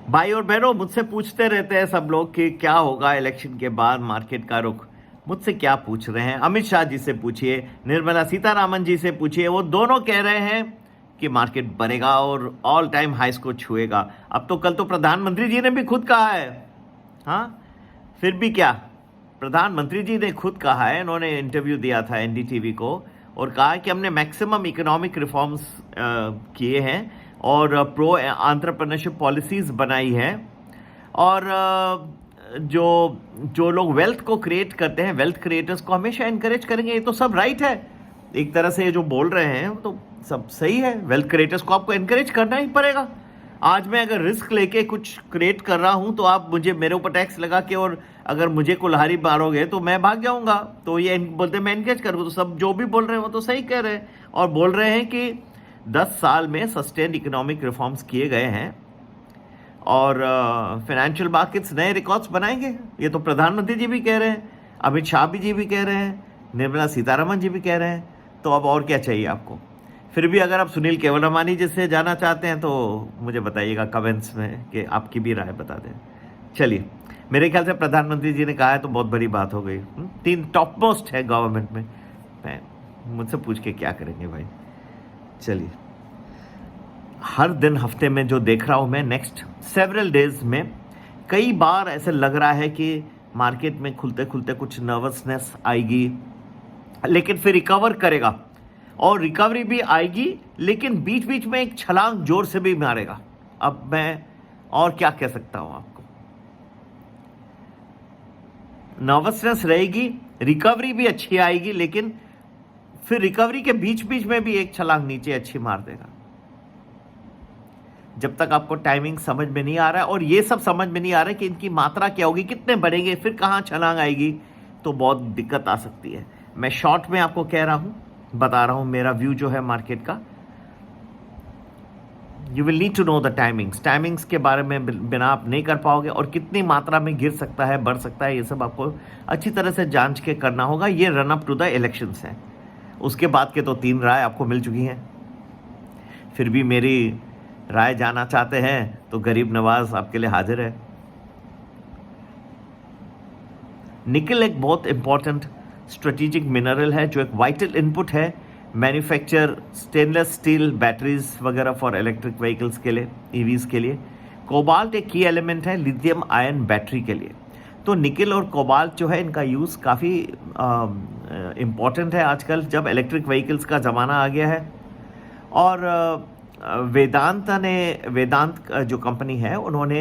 भाई और बहनों, मुझसे पूछते रहते हैं सब लोग कि क्या होगा इलेक्शन के बाद मार्केट का रुख। मुझसे क्या पूछ रहे हैं? अमित शाह जी से पूछिए, निर्मला सीतारामन जी से पूछिए, वो दोनों कह रहे हैं कि मार्केट बढ़ेगा और ऑल टाइम हाइस को छुएगा। अब तो कल तो प्रधानमंत्री जी ने भी खुद कहा है। हाँ, फिर भी क्या, प्रधानमंत्री जी ने खुद कहा है, इन्होंने इंटरव्यू दिया था एनडीटीवी को और कहा कि हमने मैक्सिमम इकोनॉमिक रिफॉर्म्स किए हैं और प्रो एंटरप्रेन्योरशिप पॉलिसीज बनाई है। और जो जो लोग वेल्थ को क्रिएट करते हैं, वेल्थ क्रिएटर्स को हमेशा इनकरेज करेंगे। ये तो सब राइट है, एक तरह से ये जो बोल रहे हैं तो सब सही है। वेल्थ क्रिएटर्स को आपको इनकरेज करना ही पड़ेगा। आज मैं अगर रिस्क लेके कुछ क्रिएट कर रहा हूं तो आप मुझे मेरे ऊपर टैक्स लगा के और अगर मुझे कुल्हाड़ी मारोगे तो मैं भाग जाऊंगा। तो ये बोलते मैं इनकरेज करूँगा। तो सब जो भी बोल रहे हैं वो तो सही कह रहे हैं और बोल रहे हैं कि 10 साल में सस्टेन्ड इकोनॉमिक रिफॉर्म्स किए गए हैं और फाइनेंशियल मार्केट्स नए रिकॉर्ड्स बनाएंगे। ये तो प्रधानमंत्री जी भी कह रहे हैं, अमित शाह जी भी कह रहे हैं, निर्मला सीतारमन जी भी कह रहे हैं। तो अब और क्या चाहिए आपको? फिर भी अगर आप सुनील केवलरामानी जिससे जाना चाहते हैं तो मुझे बताइएगा कमेंट्स में कि आपकी भी राय बता दें। चलिए, मेरे ख्याल से प्रधानमंत्री जी ने कहा है तो बहुत बड़ी बात हो गई। 3 टॉप मोस्ट है गवर्नमेंट में। मैं मुझसे पूछ के क्या करेंगे भाई। चलिए, हर दिन हफ्ते में जो देख रहा हूं मैं, नेक्स्ट सेवरल डेज में कई बार ऐसे लग रहा है कि मार्केट में खुलते खुलते कुछ नर्वसनेस आएगी, लेकिन फिर रिकवर करेगा और रिकवरी भी आएगी, लेकिन बीच बीच में एक छलांग जोर से भी मारेगा। अब मैं और क्या कह सकता हूं आपको। नर्वसनेस रहेगी, रिकवरी भी अच्छी आएगी, लेकिन फिर रिकवरी के बीच बीच में भी एक छलांग नीचे अच्छी मार देगा। जब तक आपको टाइमिंग समझ में नहीं आ रहा है और ये सब समझ में नहीं आ रहा है कि इनकी मात्रा क्या होगी, कितने बढ़ेंगे, फिर कहां छलांग आएगी, तो बहुत दिक्कत आ सकती है। मैं शॉर्ट में आपको कह रहा हूं, बता रहा हूं मेरा व्यू जो है मार्केट का। You will need to know the timings के बारे में बिना आप नहीं कर पाओगे और कितनी मात्रा में गिर सकता है, बढ़ सकता है, ये सब आपको अच्छी तरह से जांच के करना होगा। ये run up to the elections है। उसके बाद के तो 3 राय आपको मिल चुकी हैं। फिर भी मेरी राय जानना चाहते हैं तो गरीब नवाज आपके लिए हाजिर है। निकल एक बहुत इंपॉर्टेंट स्ट्रेटेजिक मिनरल है जो एक वाइटल इनपुट है मैन्युफैक्चर स्टेनलेस स्टील बैटरीज वगैरह फॉर इलेक्ट्रिक व्हीकल्स के लिए, ईवीज के लिए। कोबाल्ट एक की एलिमेंट है लिथियम आयन बैटरी के लिए। तो निकल और कोबाल्ट जो है, इनका यूज़ काफ़ी इम्पॉर्टेंट है आजकल जब इलेक्ट्रिक व्हीकल्स का ज़माना आ गया है। और वेदांत जो कंपनी है, उन्होंने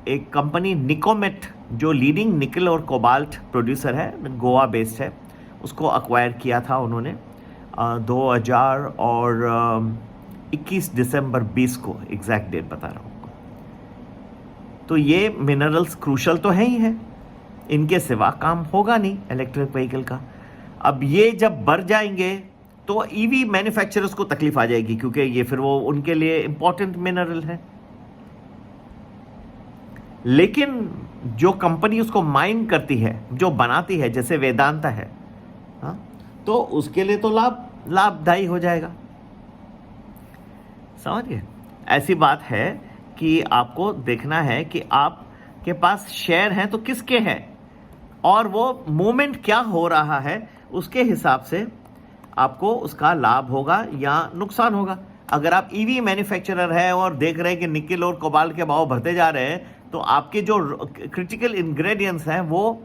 एक कंपनी निकोमेट जो लीडिंग निकल और कोबाल्ट प्रोड्यूसर है, गोवा बेस्ड है, उसको अक्वायर किया था उन्होंने 2021 दिसंबर 20 को, एग्जैक्ट डेट बता रहा हूँ। तो ये मिनरल्स क्रूशल तो है ही है, इनके सिवा काम होगा नहीं इलेक्ट्रिक व्हीकल का। अब ये जब बढ़ जाएंगे तो ईवी मैन्युफैक्चरर्स को तकलीफ आ जाएगी, क्योंकि ये फिर वो उनके लिए इंपॉर्टेंट मिनरल है। लेकिन जो कंपनी उसको माइन करती है, जो बनाती है, जैसे वेदांता है, हाँ, तो उसके लिए तो लाभदायी हो जाएगा। समझिए, ऐसी बात है कि आपको देखना है कि आपके पास शेयर हैं तो किसके हैं और वो मूवमेंट क्या हो रहा है, उसके हिसाब से आपको उसका लाभ होगा या नुकसान होगा। अगर आप ईवी मैन्युफैक्चरर है और देख रहे हैं कि निकल और कोबाल्ट के भाव बढ़ते जा रहे हैं, तो आपके जो क्रिटिकल इंग्रेडिएंट्स हैं वो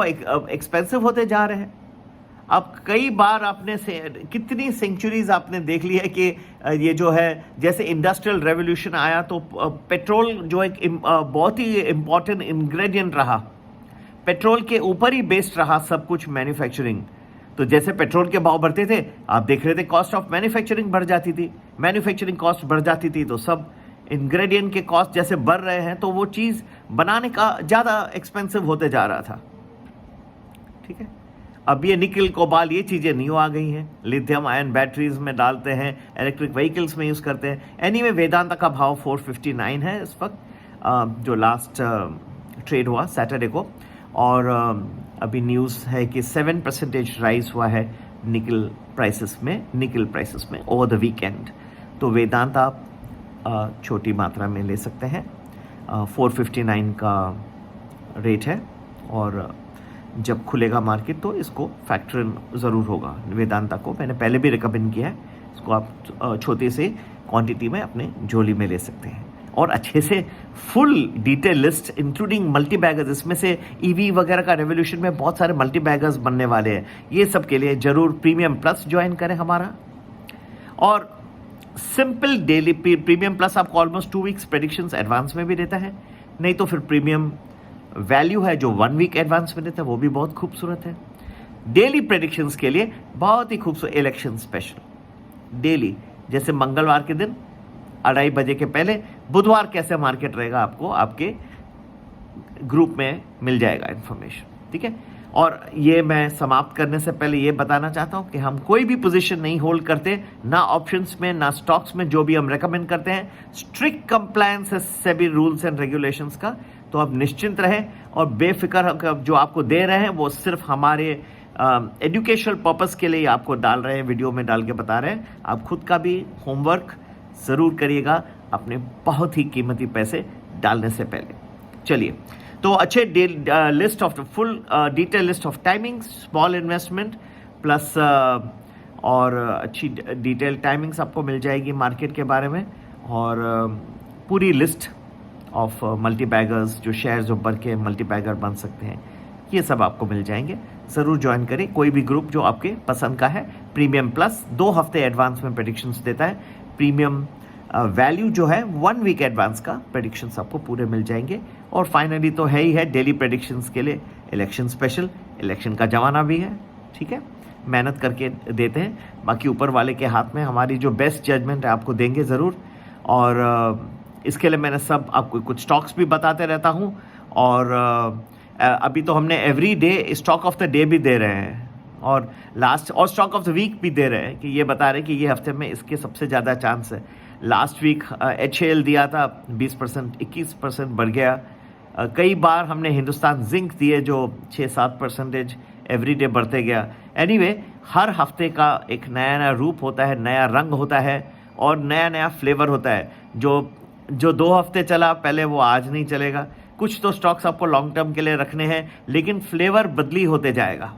एक्सपेंसिव होते जा रहे हैं। अब कई बार आपने कितनी सेंचुरीज आपने देख ली है कि ये जो है, जैसे इंडस्ट्रियल रेवोल्यूशन आया तो पेट्रोल जो एक बहुत ही इंपॉर्टेंट इंग्रेडिएंट रहा, पेट्रोल के ऊपर ही बेस्ड रहा सब कुछ मैन्युफैक्चरिंग। तो जैसे पेट्रोल के भाव बढ़ते थे, आप देख रहे थे कॉस्ट ऑफ मैन्युफैक्चरिंग बढ़ जाती थी, मैन्युफैक्चरिंग कॉस्ट बढ़ जाती थी, तो सब इंग्रेडिएंट के कॉस्ट जैसे बढ़ रहे हैं तो वो चीज़ बनाने का ज़्यादा एक्सपेंसिव होते जा रहा था। ठीक है, अब ये निकल कोबाल्ट ये चीज़ें न्यू आ गई हैं, लिथियम आयन बैटरीज में डालते हैं, इलेक्ट्रिक व्हीकल्स में यूज़ करते हैं। एनीवे, वेदांता का भाव 459 है इस वक्त, जो लास्ट ट्रेड हुआ सैटरडे को। और अभी न्यूज़ है कि 7% राइज हुआ है निकल प्राइसेस में ओवर द वीकेंड। तो वेदांता छोटी मात्रा में ले सकते हैं। 459 का रेट है और जब खुलेगा मार्केट तो इसको फैक्टर इन ज़रूर होगा। वेदांता को मैंने पहले भी रिकमेंड किया है, इसको आप छोटे से क्वांटिटी में अपने झोली में ले सकते हैं और अच्छे से full detail list including multi beggars, इसमें से ईवी वगैरह का रेवोल्यूशन में बहुत सारे मल्टी बैगर्स बनने वाले हैं। ये सब के लिए ज़रूर प्रीमियम प्लस ज्वाइन करें हमारा। और सिंपल डेली प्रीमियम प्लस आपको ऑलमोस्ट 2 वीक्स प्रेडिक्शंस एडवांस में भी देता है, नहीं तो फिर प्रीमियम वैल्यू है जो 1 वीक एडवांस में देता है, वो भी बहुत खूबसूरत है। डेली प्रेडिक्शंस के लिए बहुत ही खूबसूरत इलेक्शन स्पेशल डेली, जैसे मंगलवार के दिन 2:30 बजे के पहले बुधवार कैसे मार्केट रहेगा आपको आपके ग्रुप में मिल जाएगा इन्फॉर्मेशन, ठीक है। और ये मैं समाप्त करने से पहले ये बताना चाहता हूँ कि हम कोई भी पोजीशन नहीं होल्ड करते, ना ऑप्शंस में ना स्टॉक्स में। जो भी हम रेकमेंड करते हैं स्ट्रिक्ट कंप्लायंस है सेबी रूल्स एंड रेगुलेशंस का, तो आप निश्चिंत रहें और बेफिक्र जो आपको दे रहे हैं वो सिर्फ हमारे एजुकेशनल पर्पस के लिए आपको डाल रहे हैं, वीडियो में डाल के बता रहे हैं। आप खुद का भी होमवर्क ज़रूर करिएगा अपने बहुत ही कीमती पैसे डालने से पहले। चलिए, तो अच्छे list of full detail list off timings, small investment plus और अच्छी डिटेल टाइमिंग्स आपको मिल जाएगी मार्केट के बारे में, और पूरी लिस्ट ऑफ मल्टी बैगर्स, जो शेयर्स ऊपर के मल्टी बैगर बन सकते हैं, ये सब आपको मिल जाएंगे। ज़रूर ज्वाइन करें कोई भी ग्रुप जो आपके पसंद का है। प्रीमियम प्लस 2 हफ्ते एडवांस में प्रेडिक्शंस देता है। प्रीमियम वैल्यू जो है 1 वीक एडवांस का प्रेडिक्शंस आपको पूरे मिल जाएंगे। और फाइनली तो है ही है डेली प्रेडिक्शंस के लिए इलेक्शन स्पेशल, इलेक्शन का जमाना भी है, ठीक है। मेहनत करके देते हैं, बाकी ऊपर वाले के हाथ में। हमारी जो बेस्ट जजमेंट है आपको देंगे ज़रूर, और इसके लिए मैंने सब आपको कुछ स्टॉक्स भी बताते रहता हूँ। और अभी तो हमने every day stock of the day भी दे रहे हैं और स्टॉक ऑफ द वीक भी दे रहे हैं, कि ये बता रहे हैं कि ये हफ्ते में इसके सबसे ज़्यादा चांस है। लास्ट वीक HAL दिया था 20%, 21% बढ़ गया। कई बार हमने हिंदुस्तान जिंक दिए जो 6-7% एवरी डे बढ़ते गया। एनीवे, हर हफ्ते का एक नया नया रूप होता है, नया रंग होता है और नया नया फ्लेवर होता है। जो 2 हफ्ते चला पहले वो आज नहीं चलेगा। कुछ तो स्टॉक्स आपको लॉन्ग टर्म के लिए रखने हैं, लेकिन फ्लेवर बदली होते जाएगा।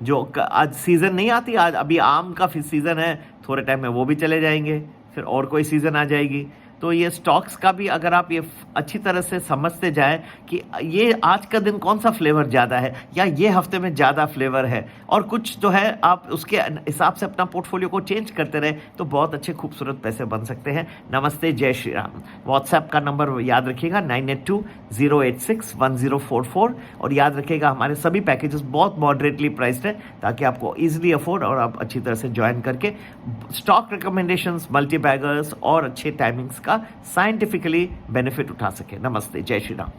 जो आज सीज़न नहीं आती, आज अभी आम का सीज़न है, थोड़े टाइम में वो भी चले जाएंगे, फिर और कोई सीज़न आ जाएगी। तो ये स्टॉक्स का भी अगर आप ये अच्छी तरह से समझते जाएं कि ये आज का दिन कौन सा फ्लेवर ज़्यादा है या ये हफ्ते में ज़्यादा फ्लेवर है, और कुछ जो है आप उसके हिसाब से अपना पोर्टफोलियो को चेंज करते रहे, तो बहुत अच्छे खूबसूरत पैसे बन सकते हैं। नमस्ते, जय श्री राम। व्हाट्सएप का नंबर याद रखिएगा 9820861044, और याद रखिएगा हमारे सभी पैकेजेस बहुत मॉडरेटली प्राइस्ड है, ताकि आपको ईजिली अफोर्ड और आप अच्छी तरह से ज्वाइन करके स्टॉक रिकमेंडेशंस, मल्टी बैगर्स और अच्छे टाइमिंग्स का साइंटिफिकली बेनिफिट उठा सके। नमस्ते, जय श्री राम।